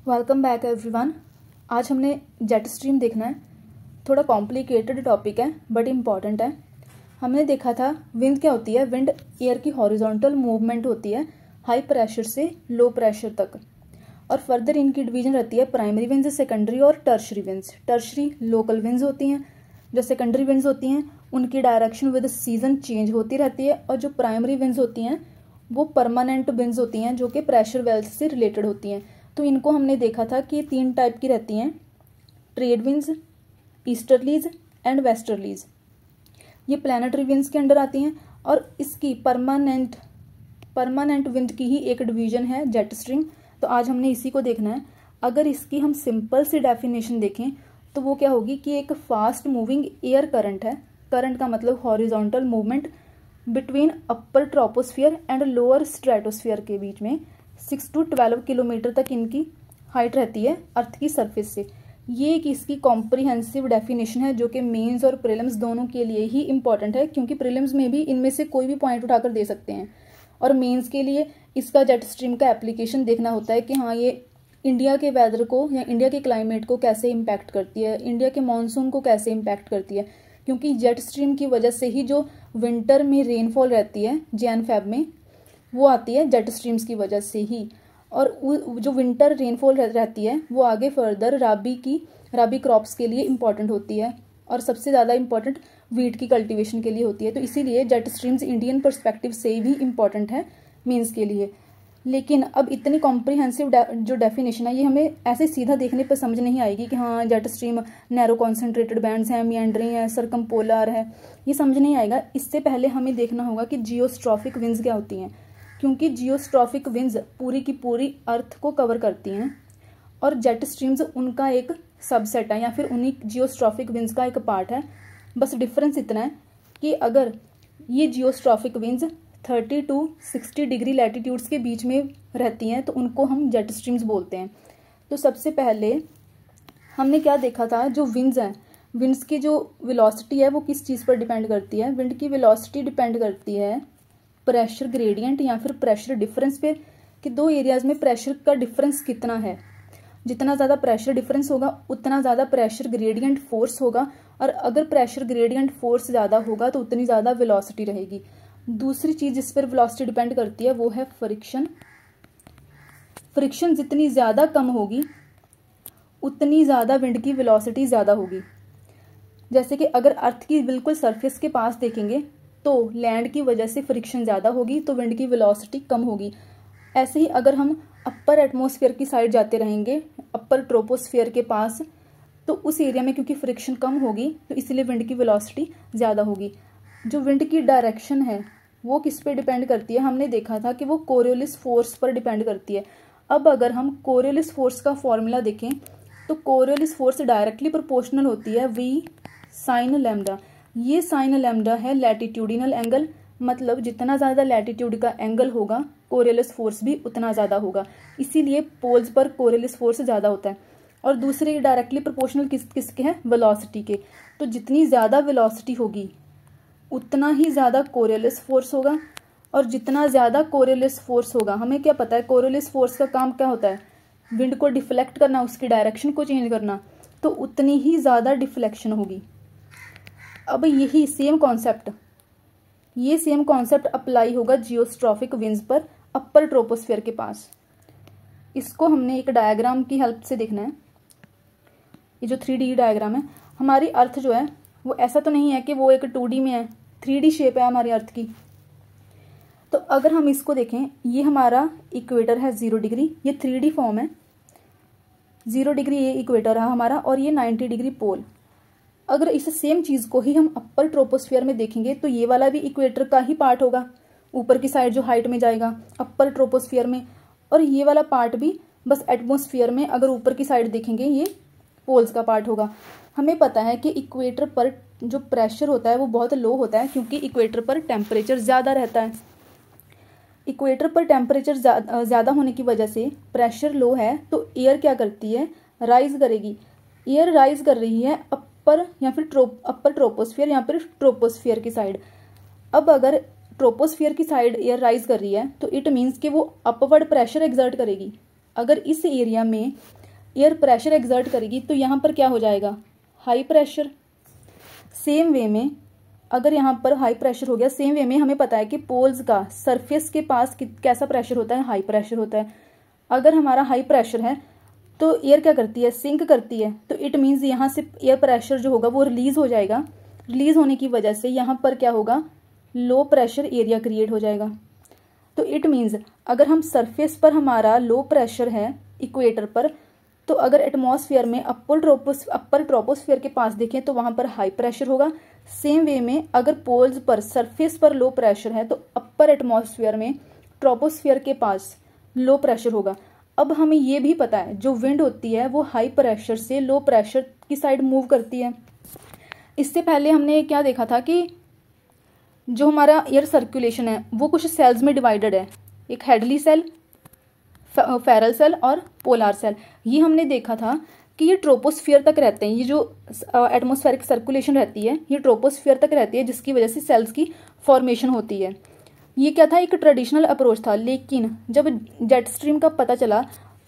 Welcome back everyone. आज हमने jet stream देखना है। थोड़ा कॉम्प्लिकेटेड टॉपिक है बट इम्पॉर्टेंट है। हमने देखा था विंड क्या होती है। विंड एयर की हॉरिजॉन्टल मूवमेंट होती है हाई प्रेशर से लो प्रेशर तक, और फर्दर इनकी डिवीजन रहती है प्राइमरी विंड्स, सेकेंडरी और tertiary winds. Tertiary local winds होती हैं, जो सेकेंडरी विंड्स होती हैं उनकी डायरेक्शन विद सीजन चेंज होती रहती है, और जो प्राइमरी विंड्स होती हैं वो परमानेंट विंड्स होती हैं जो कि प्रेशर वेल्स से रिलेटेड होती हैं। तो इनको हमने देखा था कि 3 टाइप की रहती हैं, trade winds, easterlies and westerlies. ये प्लैनेटरी विंड्स के अंडर आती हैं, और इसकी परमानेंट विंड की ही एक डिवीजन है जेट स्ट्रीम। तो आज हमने इसी को देखना है। अगर इसकी हम सिंपल सी डेफिनेशन देखें तो वो क्या होगी कि एक फास्ट मूविंग एयर करंट है। करंट का मतलब horizontal movement between upper troposphere and lower stratosphere के बीच में 6 to 12 किलोमीटर तक इनकी हाइट रहती है अर्थ की सरफेस से। ये एक इसकी कॉम्प्रिहेंसिव डेफिनेशन है जो कि मेंस और प्रीलिम्स दोनों के लिए ही इंपॉर्टेंट है, क्योंकि प्रीलिम्स में भी इनमें से कोई भी पॉइंट उठाकर दे सकते हैं, और मेंस के लिए इसका जेट स्ट्रीम का एप्लीकेशन देखना होता है कि हाँ ये इंडिया के वेदर को या इंडिया के क्लाइमेट को कैसे इम्पैक्ट करती है, इंडिया के मानसून को कैसे इम्पैक्ट करती है। क्योंकि जेट स्ट्रीम की वजह से ही जो विंटर में रेनफॉल रहती है जैन-फेब में, वो आती है जेट स्ट्रीम्स की वजह से ही। और जो विंटर रेनफॉल रहती है वो आगे फर्दर राबी क्रॉप्स के लिए इम्पॉर्टेंट होती है, और सबसे ज़्यादा इम्पॉर्टेंट वीट की कल्टीवेशन के लिए होती है। तो इसीलिए जेट स्ट्रीम्स इंडियन पर्सपेक्टिव से भी इम्पॉर्टेंट है मीन्स के लिए। लेकिन अब इतनी कॉम्प्रिहेंसिव जो डेफिनेशन है ये हमें ऐसे सीधा देखने पर समझ नहीं आएगी कि हाँ jet stream narrow concentrated bands हैं, मिएंडरिंग है, सरकमपोलर है, ये समझ नहीं आएगा। इससे पहले हमें देखना होगा कि जियोस्ट्रॉफिक विंड्स क्या होती हैं, क्योंकि जियोस्ट्रॉफिक विंड्स पूरी की पूरी अर्थ को कवर करती हैं, और जेट स्ट्रीम्स उनका एक सबसेट है या फिर उन्हीं जियोस्ट्रॉफिक विंड्स का एक पार्ट है। बस डिफरेंस इतना है कि अगर ये geostrophic winds 30 to 60 degree latitudes के बीच में रहती हैं तो उनको हम जेट स्ट्रीम्स बोलते हैं। तो सबसे पहले हमने क्या देखा था, जो विंड्स हैं, विंड्स की जो वेलोसिटी है वो किस चीज़ पर डिपेंड करती है। विंड की वेलोसिटी डिपेंड करती है प्रेशर ग्रेडियंट या फिर प्रेशर डिफरेंस पे, कि दो एरियाज में प्रेशर का डिफरेंस कितना है। जितना ज़्यादा प्रेशर डिफरेंस होगा उतना ज़्यादा प्रेशर ग्रेडियंट फोर्स होगा, और अगर प्रेशर ग्रेडियंट फोर्स ज़्यादा होगा तो उतनी ज़्यादा वेलोसिटी रहेगी। दूसरी चीज़ जिस पर वेलोसिटी डिपेंड करती है वो है फ्रिक्शन। फ्रिक्शन जितनी ज़्यादा कम होगी उतनी ज़्यादा विंड की वेलोसिटी ज़्यादा होगी। जैसे कि अगर अर्थ की बिल्कुल सरफेस के पास देखेंगे तो लैंड की वजह से फ्रिक्शन ज़्यादा होगी तो विंड की वेलोसिटी कम होगी। ऐसे ही अगर हम अपर एटमॉस्फेयर की साइड जाते रहेंगे, अपर ट्रोपोस्फेयर के पास, तो उस एरिया में क्योंकि फ्रिक्शन कम होगी तो इसलिए विंड की वेलोसिटी ज़्यादा होगी। जो विंड की डायरेक्शन है वो किस पे डिपेंड करती है, हमने देखा था कि वो कोरियोलिस फोर्स पर डिपेंड करती है। अब अगर हम कोरियोलिस फोर्स का फॉर्मूला देखें तो कोरियोलिस फोर्स डायरेक्टली प्रोपोर्शनल होती है V साइन लैम्डा। ये साइन लैम्डा है लैटिट्यूडिनल एंगल, मतलब जितना ज़्यादा लैटिट्यूड का एंगल होगा कोरियोलिस फोर्स भी उतना ज़्यादा होगा, इसीलिए पोल्स पर कोरियोलिस फोर्स ज़्यादा होता है। और दूसरे डायरेक्टली प्रोपोर्शनल किसके हैं, वेलोसिटी के। तो जितनी ज़्यादा वेलोसिटी होगी उतना ही ज़्यादा कोरियोलिस फोर्स होगा, और जितना ज़्यादा कोरियोलिस फोर्स होगा, हमें क्या पता है कोरियोलिस फोर्स का काम क्या होता है, विंड को डिफ्लेक्ट करना, उसकी डायरेक्शन को चेंज करना, तो उतनी ही ज़्यादा डिफ्लेक्शन होगी। अब ये सेम कॉन्सेप्ट अप्लाई होगा जियोस्ट्रॉफिक विंड्स पर अपर ट्रोपोस्फेयर के पास। इसको हमने एक डायग्राम की हेल्प से देखना है। ये जो 3D डायग्राम है, हमारी अर्थ जो है वो ऐसा तो नहीं है कि वो एक 2D में है, 3D शेप है हमारी अर्थ की। तो अगर हम इसको देखें, ये हमारा इक्वेटर है 0 डिग्री, ये 3D फॉर्म है। 0 डिग्री ये इक्वेटर है हमारा, और ये 90 डिग्री पोल। अगर इस सेम चीज़ को ही हम अपर ट्रोपोस्फियर में देखेंगे तो ये वाला भी इक्वेटर का ही पार्ट होगा, ऊपर की साइड जो हाइट में जाएगा अपर ट्रोपोस्फियर में, और ये वाला पार्ट भी बस एटमॉस्फेयर में अगर ऊपर की साइड देखेंगे ये पोल्स का पार्ट होगा। हमें पता है कि इक्वेटर पर जो प्रेशर होता है वो बहुत लो होता है, क्योंकि इक्वेटर पर टेम्परेचर ज़्यादा रहता है। इक्वेटर पर टेम्परेचर ज़्यादा होने की वजह से प्रेशर लो है, तो एयर क्या करती है, राइज करेगी। एयर राइज कर रही है अपर या फिर अपर ट्रोपोस्फियर या फिर ट्रोपोस्फियर की साइड। अब अगर ट्रोपोस्फियर की साइड एयर राइज कर रही है तो इट मीन्स कि वो अपवर्ड प्रेशर एक्सर्ट करेगी। अगर इस एरिया में एयर प्रेशर एक्सर्ट करेगी तो यहाँ पर क्या हो जाएगा, हाई प्रेशर। सेम वे में अगर यहाँ पर हाई प्रेशर हो गया, सेम वे में हमें पता है कि पोल्स का सरफेस के पास कैसा प्रेशर होता है, हाई प्रेशर होता है। अगर हमारा हाई प्रेशर है तो एयर क्या करती है, सिंक करती है। तो इट मीन्स यहाँ से एयर प्रेशर जो होगा वो रिलीज हो जाएगा। रिलीज होने की वजह से यहाँ पर क्या होगा, लो प्रेशर एरिया क्रिएट हो जाएगा। तो इट मीन्स अगर हम सरफेस पर हमारा लो प्रेशर है इक्वेटर पर, तो अगर एटमॉस्फेयर में अपर ट्रोपोस्फेयर के पास देखें तो वहां पर हाई प्रेशर होगा। सेम वे में अगर पोल्स पर सरफेस पर लो प्रेशर है तो अपर एटमॉस्फेयर में ट्रोपोस्फेयर के पास लो प्रेशर होगा। अब हमें ये भी पता है जो विंड होती है वो हाई प्रेशर से लो प्रेशर की साइड मूव करती है। इससे पहले हमने क्या देखा था कि जो हमारा एयर सर्कुलेशन है वो कुछ सेल्स में डिवाइडेड है, एक हेडली सेल, फेरल सेल और पोलार सेल। ये हमने देखा था कि ये ट्रोपोस्फियर तक रहते हैं। ये जो एटमॉस्फेरिक सर्कुलेशन रहती है ये ट्रोपोस्फियर तक रहती है, जिसकी वजह से सेल्स की फॉर्मेशन होती है। ये क्या था, एक ट्रेडिशनल अप्रोच था। लेकिन जब जेट स्ट्रीम का पता चला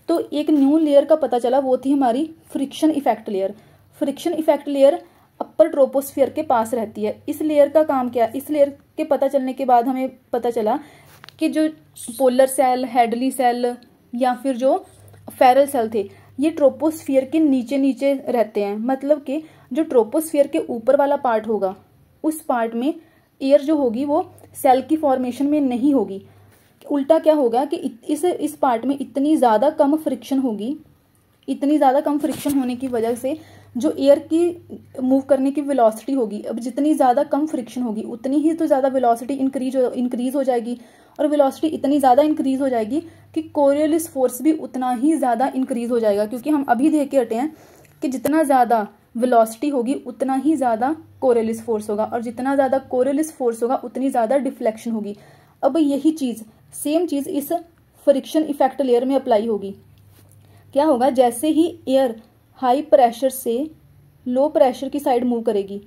तो एक न्यू लेयर का पता चला, वो थी हमारी friction effect layer. Friction effect layer upper troposphere के पास रहती है। इस लेयर का काम क्या, इस लेयर के पता चलने के बाद हमें पता चला कि जो पोलर सेल, हेडली सेल या फिर जो फेरल सेल थे ये ट्रोपोस्फियर के नीचे नीचे रहते हैं। मतलब कि जो ट्रोपोस्फियर के ऊपर वाला पार्ट होगा उस पार्ट में एयर जो होगी वो सेल की फॉर्मेशन में नहीं होगी। उल्टा क्या होगा कि इस पार्ट में इतनी ज़्यादा कम फ्रिक्शन होगी, इतनी ज़्यादा कम फ्रिक्शन होने की वजह से जो एयर की मूव करने की वेलोसिटी होगी, अब जितनी ज़्यादा कम फ्रिक्शन होगी उतनी ही तो ज़्यादा वेलोसिटी इंक्रीज हो जाएगी। और वेलोसिटी इतनी ज़्यादा इंक्रीज हो जाएगी कि कोरियोलिस फोर्स भी उतना ही ज़्यादा इंक्रीज हो जाएगा। क्योंकि हम अभी देख के हटे हैं कि जितना ज़्यादा वेलोसिटी होगी उतना ही ज़्यादा कोरियोलिस फोर्स होगा, और जितना ज़्यादा कोरियोलिस फोर्स होगा उतनी ज़्यादा डिफ्लेक्शन होगी। अब यही चीज़, सेम चीज़ इस फ्रिक्शन इफेक्ट लेयर में अप्लाई होगी। क्या होगा, जैसे ही एयर हाई प्रेशर से लो प्रेशर की साइड मूव करेगी,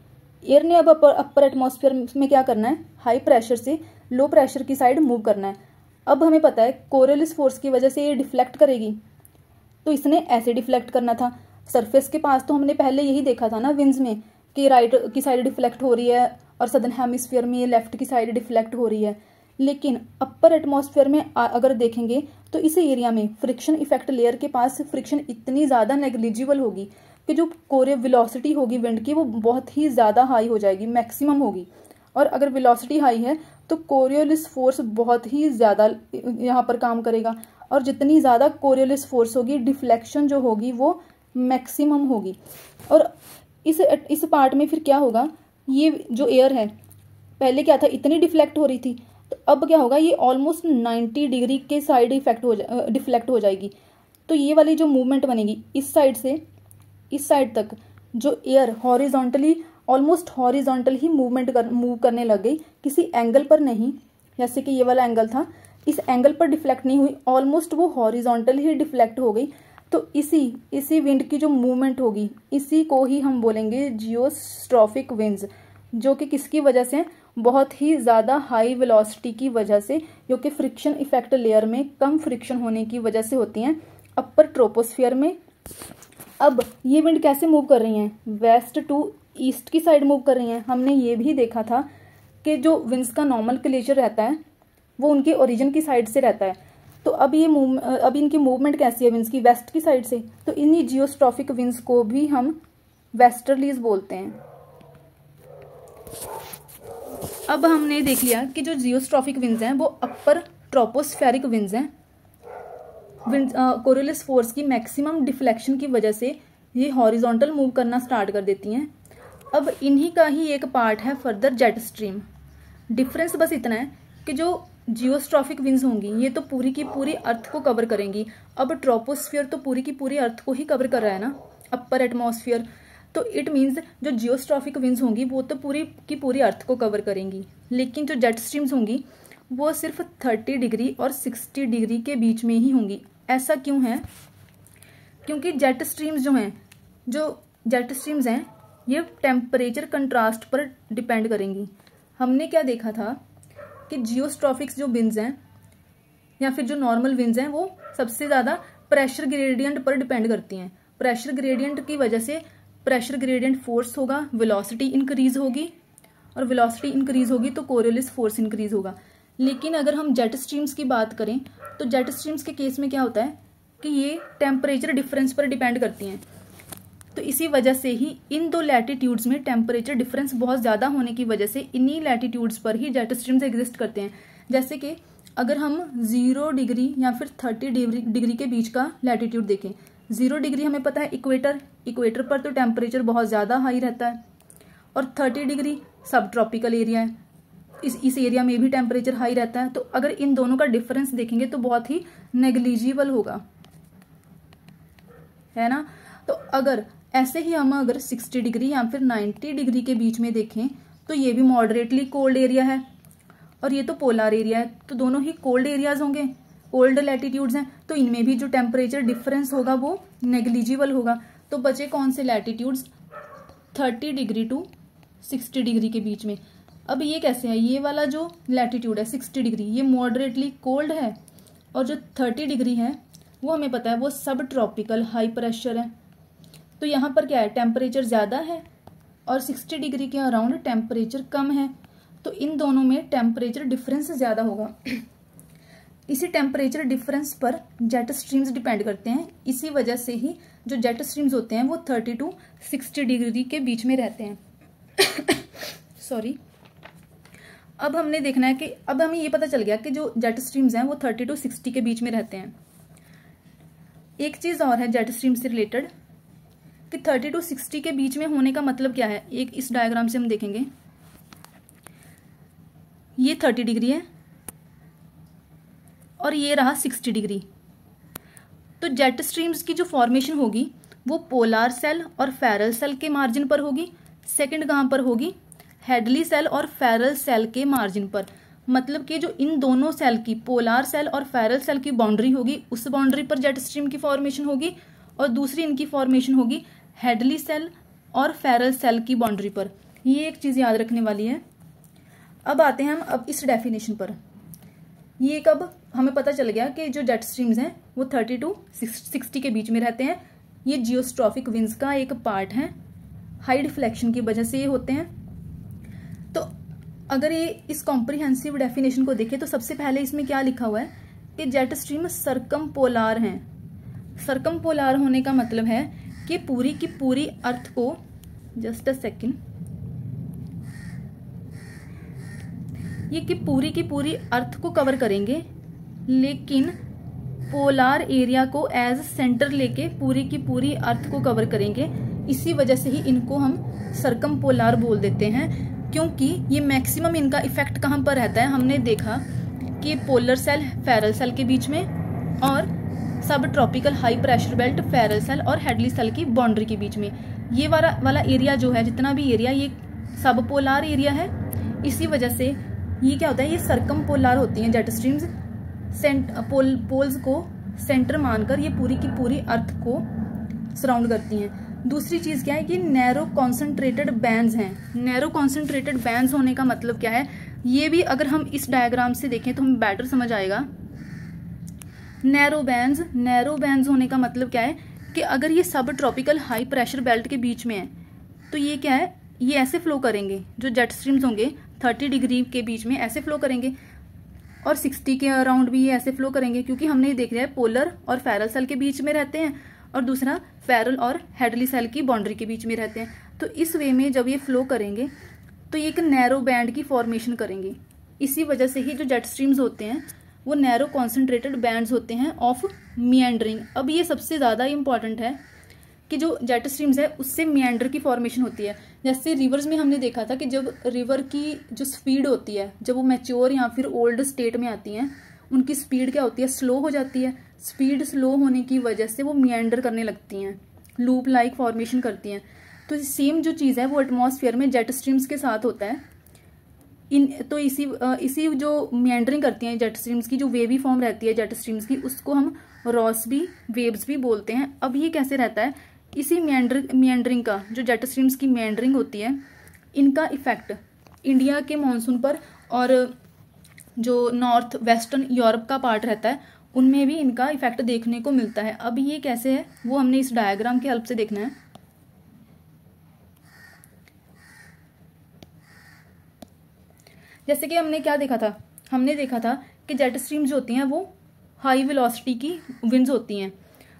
एयर ने अब अपर एटमॉस्फेयर में क्या करना है, हाई प्रेशर से लो प्रेशर की साइड मूव करना है। अब हमें पता है कोरियोलिस फोर्स की वजह से ये डिफ्लेक्ट करेगी, तो इसने ऐसे डिफ्लेक्ट करना था। सरफेस के पास तो हमने पहले यही देखा था ना विंड्स में कि राइट की साइड डिफ्लेक्ट हो रही है और सदर्न हेमिस्फीयर में लेफ्ट की साइड डिफ्लेक्ट हो रही है। लेकिन अपर एटमॉस्फेयर में अगर देखेंगे तो इस एरिया में फ्रिक्शन इफेक्ट लेयर के पास फ्रिक्शन इतनी ज़्यादा नेग्लिजिबल होगी कि जो वेलोसिटी होगी विंड की वो बहुत ही ज़्यादा हाई हो जाएगी, मैक्सिमम होगी। और अगर वेलोसिटी हाई है तो कोरियोलिस फोर्स बहुत ही ज़्यादा यहाँ पर काम करेगा, और जितनी ज़्यादा कोरियोलिस फोर्स होगी डिफ्लेक्शन जो होगी वो मैक्सिमम होगी। और इस पार्ट में फिर क्या होगा, ये जो एयर है पहले क्या था, इतनी डिफ्लेक्ट हो रही थी, तो अब क्या होगा, ये ऑलमोस्ट 90 डिग्री के साइड डिफ्लेक्ट हो जाएगी। तो ये वाली जो मूवमेंट बनेगी इस साइड से इस साइड तक, जो एयर हॉरिजॉन्टली ऑलमोस्ट हॉरिजॉन्टल ही मूव करने लग गई, किसी एंगल पर नहीं। जैसे कि ये वाला एंगल था, इस एंगल पर डिफ्लेक्ट नहीं हुई, ऑलमोस्ट वो हॉरिजॉन्टल ही डिफ्लेक्ट हो गई। तो इसी विंड की जो मूवमेंट होगी इसी को ही हम बोलेंगे जियोस्ट्रॉफिक विंड्स, जो कि किसकी वजह से, बहुत ही ज़्यादा हाई वेलोसिटी की वजह से, जो कि फ्रिक्शन इफेक्ट लेयर में कम फ्रिक्शन होने की वजह से होती हैं अपर ट्रोपोस्फियर में। अब ये विंड कैसे मूव कर रही हैं, वेस्ट टू ईस्ट की साइड मूव कर रही हैं। हमने ये भी देखा था कि जो विंड्स का नॉर्मल क्लेचर रहता है वो उनके ओरिजिन की साइड से रहता है। तो अब इनकी मूवमेंट कैसी है विंड्स की, वेस्ट की साइड से। तो इन्हीं जियोस्ट्रॉफिक विंड्स को भी हम वेस्टर्लीज बोलते हैं। अब हमने देख लिया कि जो जियोस्ट्रॉफिक विंड्स हैं वो अपर ट्रोपोस्फेरिक विंड्स हैं। कोरियोलिस फोर्स की मैक्सिमम डिफ्लेक्शन की वजह से ये हॉरिजॉन्टल मूव करना स्टार्ट कर देती हैं। अब इन्हीं का ही एक पार्ट है फर्दर जेट स्ट्रीम। डिफरेंस बस इतना है कि जो जियोस्ट्रॉफिक विंड्स होंगी ये तो पूरी की पूरी अर्थ को कवर करेंगी। अब ट्रोपोस्फियर तो पूरी की पूरी अर्थ को ही कवर कर रहा है ना, अपर एटमॉस्फियर। तो इट मीन्स जो जियोस्ट्रॉफिक विंड्स होंगी वो तो पूरी की पूरी अर्थ को कवर करेंगी। लेकिन जो जेट स्ट्रीम्स होंगी वो सिर्फ 30 डिग्री और 60 डिग्री के बीच में ही होंगी। ऐसा क्यों है, क्योंकि जेट स्ट्रीम्स हैं ये टेम्परेचर कंट्रास्ट पर डिपेंड करेंगी। हमने क्या देखा था कि जियोस्ट्रॉफिक्स जो विंड्स हैं या फिर जो नॉर्मल विंड्स हैं वो सबसे ज़्यादा प्रेशर ग्रेडियंट पर डिपेंड करती हैं। प्रेशर ग्रेडियंट की वजह से प्रेशर ग्रेडियंट फोर्स होगा, वेलोसिटी इंक्रीज होगी, और वेलोसिटी इंक्रीज होगी तो कोरियोलिस फोर्स इंक्रीज होगा। लेकिन अगर हम जेट स्ट्रीम्स की बात करें तो जेट स्ट्रीम्स के केस में क्या होता है कि ये टेम्परेचर डिफरेंस पर डिपेंड करती हैं। तो इसी वजह से ही इन दो लैटिट्यूड्स में टेम्परेचर डिफरेंस बहुत ज़्यादा होने की वजह से इन्हीं लैटिट्यूड्स पर ही जेट स्ट्रीम्स एग्जिस्ट करते हैं। जैसे कि अगर हम 0 डिग्री या फिर 30 डिग्री के बीच का लैटिट्यूड देखें, 0 डिग्री हमें पता है इक्वेटर पर तो टेम्परेचर बहुत ज़्यादा हाई रहता है, और 30 डिग्री सब ट्रॉपिकल एरिया है, इस एरिया में भी टेम्परेचर हाई रहता है। तो अगर इन दोनों का डिफरेंस देखेंगे तो बहुत ही नेग्लिजिबल होगा, है ना। तो अगर ऐसे ही हम अगर 60 डिग्री या फिर 90 डिग्री के बीच में देखें तो ये भी मॉडरेटली कोल्ड एरिया है, और ये तो पोलर एरिया है, तो दोनों ही कोल्ड एरियाज होंगे, कोल्ड लैटिट्यूड्स हैं, तो इनमें भी जो टेम्परेचर डिफरेंस होगा वो नेग्लिजिबल होगा। तो बचे कौन से लैटिट्यूड्स, 30 डिग्री टू 60 डिग्री के बीच में। अब ये कैसे है, ये वाला जो लैटिट्यूड है 60 डिग्री ये मॉडरेटली कोल्ड है, और जो 30 डिग्री है वो हमें पता है वो सब ट्रॉपिकल हाई प्रेशर है। तो यहाँ पर क्या है, टेम्परेचर ज़्यादा है और 60 डिग्री के अराउंड टेम्परेचर कम है, तो इन दोनों में टेम्परेचर डिफरेंस ज़्यादा होगा। इसी टेम्परेचर डिफरेंस पर जेट स्ट्रीम्स डिपेंड करते हैं। इसी वजह से ही जो जेट स्ट्रीम्स होते हैं वो 30 टू 60 डिग्री के बीच में रहते हैं। सॉरी। अब हमने देखना है कि अब हमें ये पता चल गया कि जो जेट स्ट्रीम्स हैं वो 30 टू 60 के बीच में रहते हैं। एक चीज़ और है जेट स्ट्रीम से रिलेटेड कि 30 टू 60 के बीच में होने का मतलब क्या है। एक इस डायग्राम से हम देखेंगे, ये 30 डिग्री है और ये रहा 60 डिग्री। तो जेट स्ट्रीम्स की जो फॉर्मेशन होगी वो पोलर सेल और फेरल सेल के मार्जिन पर होगी। सेकंड कहाँ पर होगी, हेडली सेल और फेरल सेल के मार्जिन पर। मतलब कि जो इन दोनों सेल की पोलर सेल और फेरल सेल की बाउंड्री होगी उस बाउंड्री पर जेट स्ट्रीम की फॉर्मेशन होगी, और दूसरी इनकी फॉर्मेशन होगी हेडली सेल और फेरल सेल की बाउंड्री पर। ये एक चीज़ याद रखने वाली है। अब आते हैं हम अब इस डेफिनेशन पर। ये कब हमें पता चल गया कि जो जेट स्ट्रीम्स हैं वो 30 टू 60 के बीच में रहते हैं। ये जियोस्ट्रॉफिक विंड्स का एक पार्ट है, हाई डिफ्लेक्शन की वजह से ये होते हैं। तो अगर ये इस कॉम्प्रिहेंसिव डेफिनेशन को देखें तो सबसे पहले इसमें क्या लिखा हुआ है कि जेट स्ट्रीम सर्कमपोलर हैं। सर्कमपोलर होने का मतलब है कि पूरी की पूरी अर्थ को, जस्ट अ सेकेंड, ये कि पूरी की पूरी अर्थ को कवर करेंगे, लेकिन पोलर एरिया को एज सेंटर लेके पूरी की पूरी अर्थ को कवर करेंगे। इसी वजह से ही इनको हम सर्कमपोलर बोल देते हैं, क्योंकि ये मैक्सिमम इनका इफेक्ट कहाँ पर रहता है। हमने देखा कि पोलर सेल फेरल सेल के बीच में, और सब tropical high pressure belt Ferrel cell और हेडली सेल की बाउंड्री के बीच में। ये वाला एरिया जो है, जितना भी एरिया, ये सब पोलर एरिया है। इसी वजह से ये क्या होता है, ये सर्कमपोलर होती हैं जेट स्ट्रीम्स। पोल्स को सेंटर मानकर ये पूरी की पूरी अर्थ को सराउंड करती हैं। दूसरी चीज़ क्या है कि नैरो कॉन्सेंट्रेटेड बैंड्स हैं। नैरो कॉन्सेंट्रेटेड बैंड्स होने का मतलब क्या है, ये भी अगर हम इस डायग्राम से देखें तो हमें बेटर समझ आएगा। नैरो बैंड्स होने का मतलब क्या है कि अगर ये सब ट्रॉपिकल हाई प्रेशर बेल्ट के बीच में है तो ये क्या है, ये ऐसे फ्लो करेंगे। जो जेट स्ट्रीम्स होंगे 30 डिग्री के बीच में ऐसे फ्लो करेंगे, और 60 के अराउंड भी ये ऐसे फ्लो करेंगे, क्योंकि हमने ये देख लिया है पोलर और फेरल सेल के बीच में रहते हैं, और दूसरा फेरल और हेडली सेल की बाउंड्री के बीच में रहते हैं। तो इस वे में जब ये फ्लो करेंगे तो ये एक नैरो बैंड की फॉर्मेशन करेंगे। इसी वजह से ही जो जेट स्ट्रीम्स होते हैं वो नैरो कॉन्सेंट्रेटेड बैंड्स होते हैं ऑफ मिएंडरिंग। अब ये सबसे ज़्यादा इंपॉर्टेंट है कि जो जेट स्ट्रीम्स है उससे मिएंडर की फॉर्मेशन होती है। जैसे रिवर्स में हमने देखा था कि जब रिवर की जो स्पीड होती है, जब वो मैच्योर या फिर ओल्ड स्टेट में आती हैं, उनकी स्पीड क्या होती है, स्लो हो जाती है। स्पीड स्लो होने की वजह से वो मिएंडर करने लगती हैं, लूप लाइक फॉर्मेशन करती हैं। तो सेम जो चीज़ है वो एटमॉस्फेयर में जेट स्ट्रीम्स के साथ होता है। तो इसी जो मिएंडरिंग करती हैं जेट स्ट्रीम्स की, जो वेवी फॉर्म रहती है जेट स्ट्रीम्स की, उसको हम रॉसबी वेव्स भी बोलते हैं। अब ये कैसे रहता है, इसी मिएंडरिंग का, जो जेट स्ट्रीम्स की मिएंडरिंग होती है, इनका इफेक्ट इंडिया के मानसून पर और जो नॉर्थ वेस्टर्न यूरोप का पार्ट रहता है उनमें भी इनका इफेक्ट देखने को मिलता है। अब ये कैसे है वो हमने इस डायग्राम की हेल्प से देखना है। जैसे कि हमने क्या देखा था, हमने देखा था कि जेट स्ट्रीम जो होती हैं वो हाई वेलोसिटी की विंड्स होती हैं।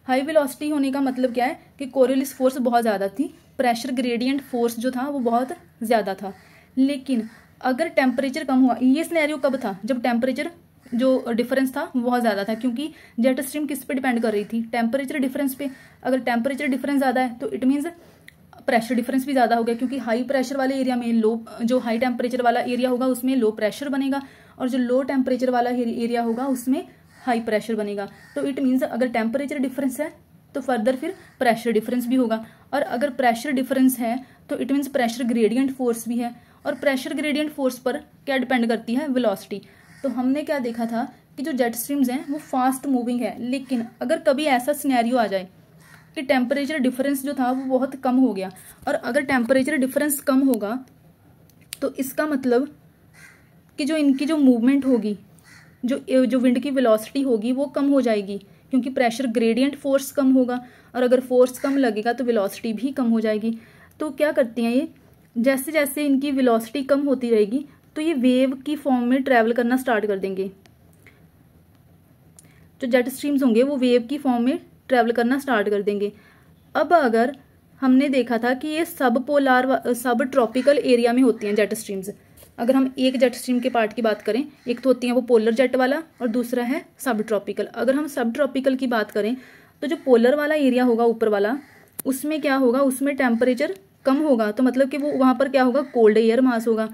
हाई वेलोसिटी होने का मतलब क्या है कि कोरियोलिस फोर्स बहुत ज़्यादा थी, प्रेशर ग्रेडियंट फोर्स जो था वो बहुत ज़्यादा था। लेकिन अगर टेम्परेचर कम हुआ, ये सिनेरियो कब था, जब टेम्परेचर जो डिफरेंस था वो बहुत ज़्यादा था, क्योंकि जेट स्ट्रीम किस पे डिपेंड कर रही थी, टेम्परेचर डिफरेंस पे। अगर टेम्परेचर डिफरेंस ज़्यादा है तो इट मीन्स प्रेशर डिफरेंस भी ज़्यादा हो गया, क्योंकि हाई प्रेशर वाले एरिया में लो, जो हाई टेम्परेचर वाला एरिया होगा उसमें लो प्रेशर बनेगा, और जो लो टेम्परेचर वाला एरिया होगा उसमें हाई प्रेशर बनेगा। तो इट मीन्स अगर टेम्परेचर डिफरेंस है तो फर्दर फिर प्रेशर डिफरेंस भी होगा, और अगर प्रेशर डिफरेंस है तो it means pressure gradient force भी है, और प्रेशर ग्रेडियंट फोर्स पर क्या डिपेंड करती है, वेलोसिटी। तो हमने क्या देखा था कि जो जेट स्ट्रीम्स हैं वो फास्ट मूविंग है, लेकिन अगर कभी ऐसा सिनेरियो आ जाए कि टेम्परेचर डिफरेंस जो था वो बहुत कम हो गया, और अगर टेम्परेचर डिफरेंस कम होगा तो इसका मतलब कि जो इनकी जो मूवमेंट होगी, जो विंड की वेलोसिटी होगी वो कम हो जाएगी, क्योंकि प्रेशर ग्रेडियंट फोर्स कम होगा, और अगर फोर्स कम लगेगा तो वेलोसिटी भी कम हो जाएगी। तो क्या करती हैं ये, जैसे जैसे इनकी वेलोसिटी कम होती रहेगी तो ये वेव की फॉर्म में ट्रैवल करना स्टार्ट कर देंगे। जो जेट स्ट्रीम्स होंगे वो वेव की फॉर्म में ट्रैवल करना स्टार्ट कर देंगे। अब अगर हमने देखा था कि ये सब ट्रॉपिकल एरिया में होती हैं जेट स्ट्रीम्स। अगर हम एक जेट स्ट्रीम के पार्ट की बात करें, एक तो होती है वो पोलर जेट वाला और दूसरा है सब ट्रॉपिकल। अगर हम सब ट्रॉपिकल की बात करें तो जो पोलर वाला एरिया होगा ऊपर वाला, उसमें क्या होगा, उसमें टेम्परेचर कम होगा, तो मतलब कि वो वहाँ पर क्या होगा, कोल्ड एयर मास होगा,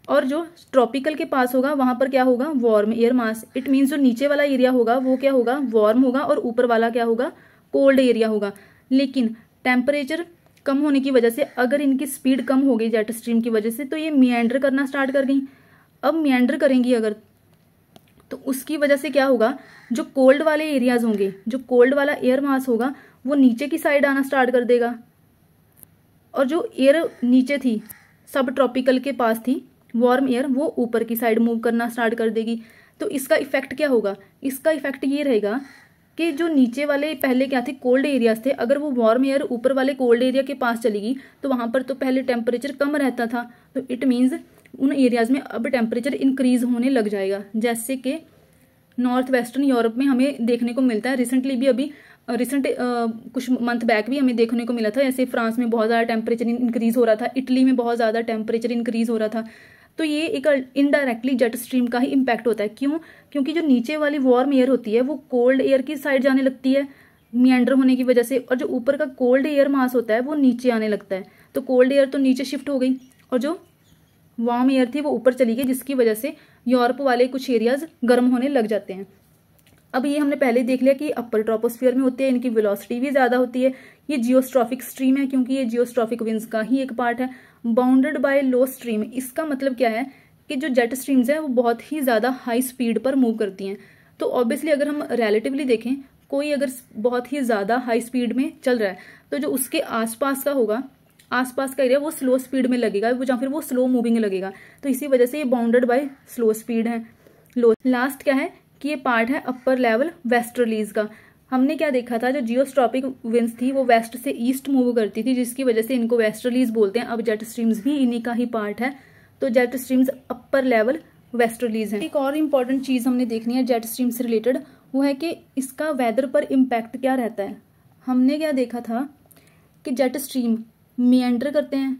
और जो ट्रॉपिकल के पास होगा वहाँ पर क्या होगा, warm air mass. It means जो नीचे वाला एरिया होगा वो क्या होगा, वार्म होगा, और ऊपर वाला क्या होगा, कोल्ड एरिया होगा। लेकिन टेम्परेचर कम होने की वजह से अगर इनकी स्पीड कम हो गई जेट स्ट्रीम की वजह से, तो ये मिएंडर करना स्टार्ट कर गई। अब मिएंडर करेंगी अगर, तो उसकी वजह से क्या होगा, जो कोल्ड वाले एरियाज होंगे, जो कोल्ड वाला एयर मास होगा वो नीचे की साइड आना स्टार्ट कर देगा, और जो एयर नीचे थी सब ट्रॉपिकल के पास थी वार्म एयर, वो ऊपर की साइड मूव करना स्टार्ट कर देगी। तो इसका इफेक्ट क्या होगा, इसका इफेक्ट ये रहेगा कि जो नीचे वाले पहले क्या थे, कोल्ड एरियाज थे, अगर वो वार्म एयर ऊपर वाले कोल्ड एरिया के पास चलेगी तो वहां पर तो पहले टेम्परेचर कम रहता था, तो इट मीन्स उन एरियाज में अब टेम्परेचर इंक्रीज होने लग जाएगा। जैसे कि नॉर्थ वेस्टर्न यूरोप में हमें देखने को मिलता है, रिसेंटली भी अभी कुछ मंथ बैक भी हमें देखने को मिला था। ऐसे फ्रांस में बहुत ज़्यादा टेम्परेचर इंक्रीज हो रहा था, इटली में बहुत ज़्यादा टेम्परेचर इंक्रीज हो रहा था। तो ये एक इनडायरेक्टली जेट स्ट्रीम का ही इम्पैक्ट होता है। क्यों, क्योंकि जो नीचे वाली वार्म एयर होती है वो कोल्ड एयर की साइड जाने लगती है मिएंडर होने की वजह से, और जो ऊपर का कोल्ड एयर मास होता है वो नीचे आने लगता है। तो कोल्ड एयर तो नीचे शिफ्ट हो गई और जो वार्म एयर थी वो ऊपर चली गई, जिसकी वजह से यूरोप वाले कुछ एरियाज गर्म होने लग जाते हैं। अब ये हमने पहले देख लिया कि अपर ट्रोपोस्फियर में होते हैं, इनकी वेलोसिटी भी ज़्यादा होती है। ये जियोस्ट्रॉफिक स्ट्रीम है क्योंकि ये जियोस्ट्रॉफिक विंड्स का ही एक पार्ट है। बाउंडेड बाय लो स्ट्रीम, इसका मतलब क्या है कि जो जेट स्ट्रीम्स हैं वो बहुत ही ज़्यादा हाई स्पीड पर मूव करती हैं। तो ऑब्वियसली अगर हम रिलेटिवली देखें, कोई अगर बहुत ही ज़्यादा हाई स्पीड में चल रहा है तो जो उसके आसपास का होगा, आसपास का एरिया वो स्लो स्पीड में लगेगा, वो या फिर वो स्लो मूविंग लगेगा। तो इसी वजह से ये बाउंडेड बाय स्लो स्पीड है। लास्ट क्या है कि ये पार्ट है अपर लेवल वेस्टर्लीज का। हमने क्या देखा था, जो जियोस्ट्रॉपिक विंड्स थी वो वेस्ट से ईस्ट मूव करती थी, जिसकी वजह से इनको वेस्टर्लीज बोलते हैं। अब जेट स्ट्रीम्स भी इन्हीं का ही पार्ट है, तो jet streams upper level westerlies हैं। एक और इम्पॉर्टेंट चीज़ हमने देखनी है जेट स्ट्रीम से रिलेटेड, वो है कि इसका वेदर पर इम्पैक्ट क्या रहता है। हमने क्या देखा था कि जेट स्ट्रीम मिएंडर करते हैं।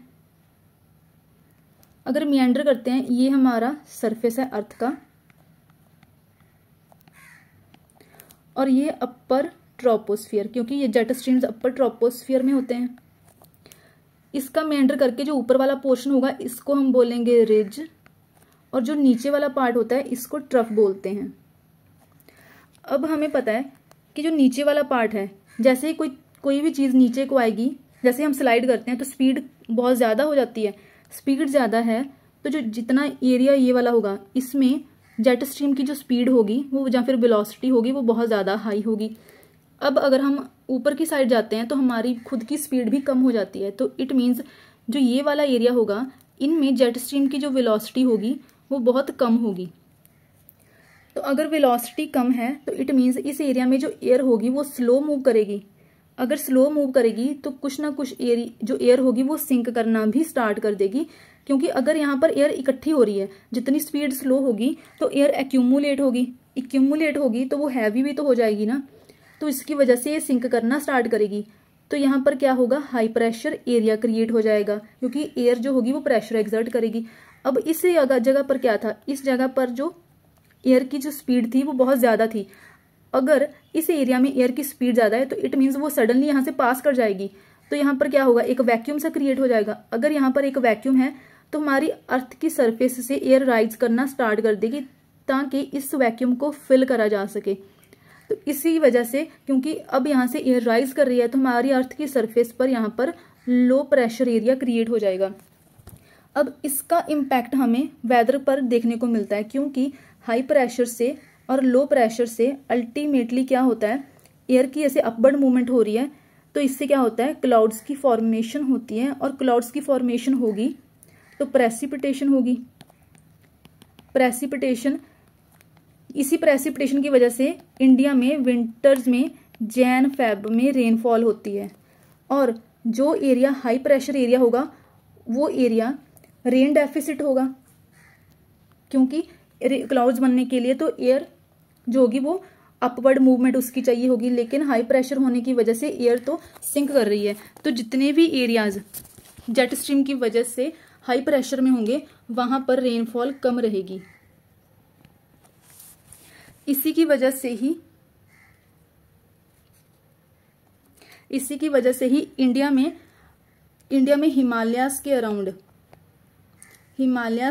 अगर मिएंडर करते हैं, ये हमारा सरफेस है अर्थ का, और ये अपर ट्रोपोस्फियर, क्योंकि ये जेट स्ट्रीम्स अपर ट्रोपोस्फियर में होते हैं। इसका मेंडर करके जो ऊपर वाला पोर्शन होगा इसको हम बोलेंगे रिज, और जो नीचे वाला पार्ट होता है इसको ट्रफ बोलते हैं। अब हमें पता है कि जो नीचे वाला पार्ट है, जैसे ही कोई भी चीज़ नीचे को आएगी, जैसे हम स्लाइड करते हैं तो स्पीड बहुत ज़्यादा हो जाती है। स्पीड ज़्यादा है तो जो जितना एरिया ये वाला होगा, इसमें जेट स्ट्रीम की जो स्पीड होगी वो या फिर वेलोसिटी होगी वो बहुत ज़्यादा हाई होगी। अब अगर हम ऊपर की साइड जाते हैं तो हमारी खुद की स्पीड भी कम हो जाती है। तो इट मीन्स जो ये वाला एरिया होगा, इनमें जेट स्ट्रीम की जो वेलोसिटी होगी वो बहुत कम होगी। तो अगर वेलोसिटी कम है तो इट मीन्स इस एरिया में जो एयर होगी वो स्लो मूव करेगी। अगर स्लो मूव करेगी तो कुछ ना कुछ जो एयर होगी वो सिंक करना भी स्टार्ट कर देगी, क्योंकि अगर यहाँ पर एयर इकट्ठी हो रही है, जितनी स्पीड स्लो होगी तो एयर एक्यूमुलेट होगी तो वो हैवी भी तो हो जाएगी ना, तो इसकी वजह से ये सिंक करना स्टार्ट करेगी। तो यहाँ पर क्या होगा, हाई प्रेशर एरिया क्रिएट हो जाएगा, क्योंकि एयर जो होगी वो प्रेशर एक्सर्ट करेगी। अब इस जगह पर क्या था, इस जगह पर जो एयर की जो स्पीड थी वो बहुत ज़्यादा थी। अगर इस एरिया में एयर की स्पीड ज़्यादा है तो इट मीन्स वो सडनली यहाँ से पास कर जाएगी, तो यहाँ पर क्या होगा, एक वैक्यूम सा क्रिएट हो जाएगा। अगर यहाँ पर एक वैक्यूम है तो हमारी अर्थ की सरफेस से एयर राइज करना स्टार्ट कर देगी, ताकि इस वैक्यूम को फिल करा जा सके। तो इसी वजह से, क्योंकि अब यहाँ से एयर राइज कर रही है, तो हमारी अर्थ की सरफेस पर यहाँ पर लो प्रेशर एरिया क्रिएट हो जाएगा। अब इसका इम्पैक्ट हमें वेदर पर देखने को मिलता है, क्योंकि हाई प्रेशर से और लो प्रेशर से अल्टीमेटली क्या होता है, एयर की ऐसे अपवर्ड मूवमेंट हो रही है, तो इससे क्या होता है, क्लाउड्स की फॉर्मेशन होती है, और क्लाउड्स की फॉर्मेशन होगी तो प्रेसिपिटेशन होगी। इसी प्रेसिपिटेशन की वजह से इंडिया में विंटर्स में जैन फेब में रेनफॉल होती है, और जो एरिया हाई प्रेशर एरिया होगा वो एरिया रेन डेफिसिट होगा, क्योंकि क्लाउड्स बनने के लिए तो एयर जो होगी वो अपवर्ड मूवमेंट उसकी चाहिए होगी, लेकिन हाई प्रेशर होने की वजह से एयर तो सिंक कर रही है। तो जितने भी एरियाज जेट स्ट्रीम की वजह से हाई प्रेशर में होंगे वहां पर रेनफॉल कम रहेगी। इसी की वजह से ही इंडिया में हिमालयाज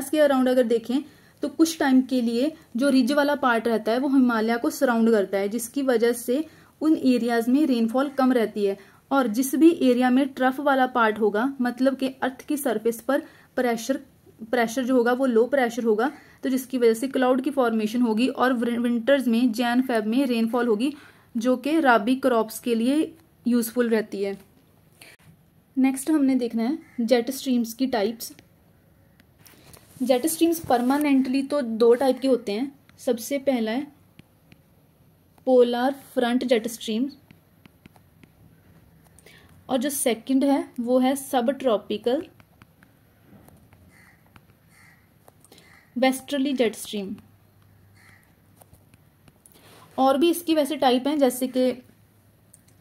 के अराउंड अगर देखें तो कुछ टाइम के लिए जो रिज वाला पार्ट रहता है वो हिमालय को सराउंड करता है, जिसकी वजह से उन एरियाज में रेनफॉल कम रहती है। और जिस भी एरिया में ट्रफ वाला पार्ट होगा, मतलब कि अर्थ की सरफेस पर प्रेशर जो होगा वो लो प्रेशर होगा, तो जिसकी वजह से क्लाउड की फॉर्मेशन होगी, और विंटर्स में जैन फेब में रेनफॉल होगी, जो कि राबी क्रॉप्स के लिए यूजफुल रहती है। नेक्स्ट हमने देखना है जेट स्ट्रीम्स की टाइप्स। जेट स्ट्रीम्स परमानेंटली तो दो टाइप के होते हैं। सबसे पहला है पोलर फ्रंट जेट स्ट्रीम, और जो सेकंड है वो है सब ट्रॉपिकल वेस्टर्ली जेट स्ट्रीम। और भी इसकी वैसे टाइप हैं, जैसे कि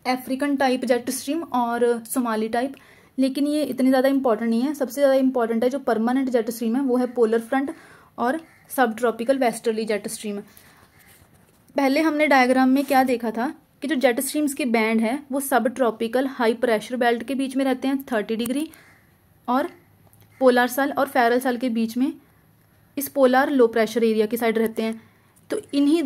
अफ्रीकन टाइप जेट स्ट्रीम और सोमाली टाइप, लेकिन ये इतने ज़्यादा इंपॉर्टेंट नहीं है। सबसे ज़्यादा इंपॉर्टेंट है जो परमानेंट जेट स्ट्रीम है वो है पोलर फ्रंट और सब ट्रॉपिकल वेस्टर्ली जेट स्ट्रीम। पहले हमने डायग्राम में क्या देखा था कि जो जेट स्ट्रीम्स के बैंड है वो सब ट्रॉपिकल हाई प्रेशर बेल्ट के बीच में रहते हैं 30 डिग्री, और पोलर सेल और फेरल सेल के बीच में इस पोलर लो प्रेशर एरिया की साइड रहते हैं। तो इन्हीं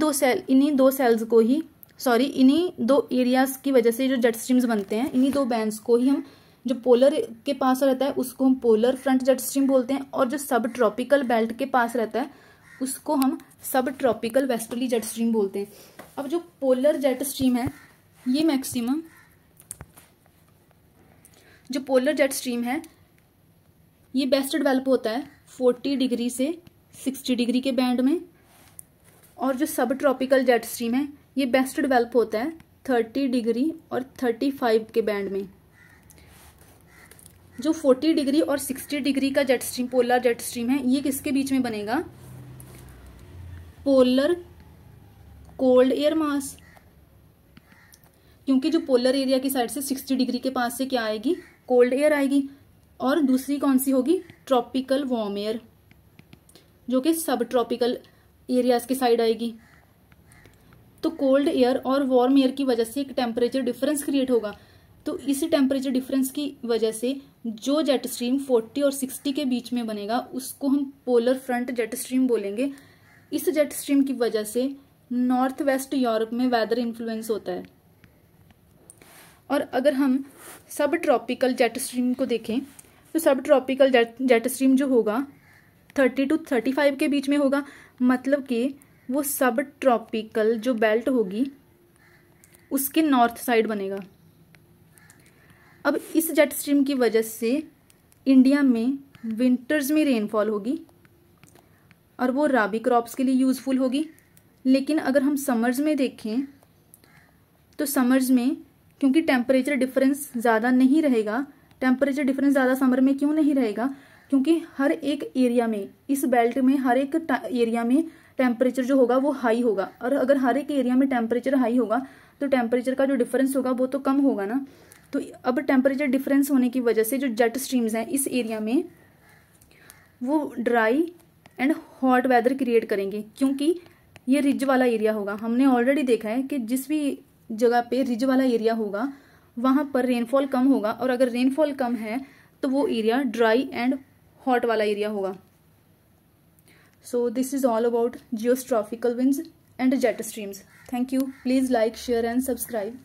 दो एरियाज की वजह से जो जेट स्ट्रीम्स बनते हैं, इन्हीं दो बैंड्स को ही हम, जो पोलर के पास रहता है उसको हम पोलर फ्रंट जेट स्ट्रीम बोलते हैं, और जो सब ट्रॉपिकल बेल्ट के पास रहता है उसको हम सब ट्रॉपिकल वेस्टर्ली जेट स्ट्रीम बोलते हैं। अब जो पोलर जेट स्ट्रीम है ये मैक्सिमम, जो पोलर जेट स्ट्रीम है ये बेस्ट डेवलप होता है 40 डिग्री से 60 डिग्री के बैंड में, और जो सब ट्रॉपिकल जेट स्ट्रीम है ये बेस्ट डेवलप होता है 30 डिग्री और 35 के बैंड में। जो 40 डिग्री और 60 डिग्री का jet stream, polar jet stream है, ये किसके बीच में बनेगा, पोलर कोल्ड एयर मास, क्योंकि जो पोलर एरिया की साइड से 60 डिग्री के पास से क्या आएगी, कोल्ड एयर आएगी, और दूसरी कौन सी होगी, ट्रॉपिकल वार्म एयर, जो कि सब ट्रॉपिकल एरियाज की साइड आएगी। तो कोल्ड एयर और वार्म एयर की वजह से एक टेम्परेचर डिफरेंस क्रिएट होगा। तो इस टेम्परेचर डिफरेंस की वजह से जो जेट स्ट्रीम 40 और 60 के बीच में बनेगा उसको हम पोलर फ्रंट जेट स्ट्रीम बोलेंगे। इस जेट स्ट्रीम की वजह से नॉर्थ वेस्ट यूरोप में वेदर इन्फ्लुएंस होता है। और अगर हम सब ट्रॉपिकल जेट स्ट्रीम को देखें तो सब ट्रॉपिकल जेट स्ट्रीम जो होगा 30 to 35 के बीच में होगा, मतलब कि वो सब ट्रॉपिकल जो बेल्ट होगी उसके नॉर्थ साइड बनेगा। अब इस जेट स्ट्रीम की वजह से इंडिया में विंटर्स में रेनफॉल होगी और वो राबी क्रॉप्स के लिए यूजफुल होगी, लेकिन अगर हम समर्स में देखें तो समर्स में क्योंकि टेम्परेचर डिफरेंस ज़्यादा नहीं रहेगा, टेम्परेचर डिफरेंस ज़्यादा समर में क्यों नहीं रहेगा, क्योंकि हर एक एरिया में, इस बेल्ट में हर एक एरिया में टेम्परेचर जो होगा वो हाई होगा, और अगर हर एक एरिया में टेम्परेचर हाई होगा तो टेम्परेचर का जो डिफरेंस होगा वो तो कम होगा ना। तो अब टेम्परेचर डिफरेंस होने की वजह से जो जेट स्ट्रीम्स हैं इस एरिया में वो dry and hot weather create करेंगे, क्योंकि ये रिज वाला एरिया होगा। हमने ऑलरेडी देखा है कि जिस भी जगह पे रिज वाला एरिया होगा वहां पर रेनफॉल कम होगा, और अगर रेनफॉल कम है तो वो एरिया ड्राई एंड हॉट वाला एरिया होगा। So this is all about geostrophical winds and jet streams. Thank you. Please like, share and subscribe.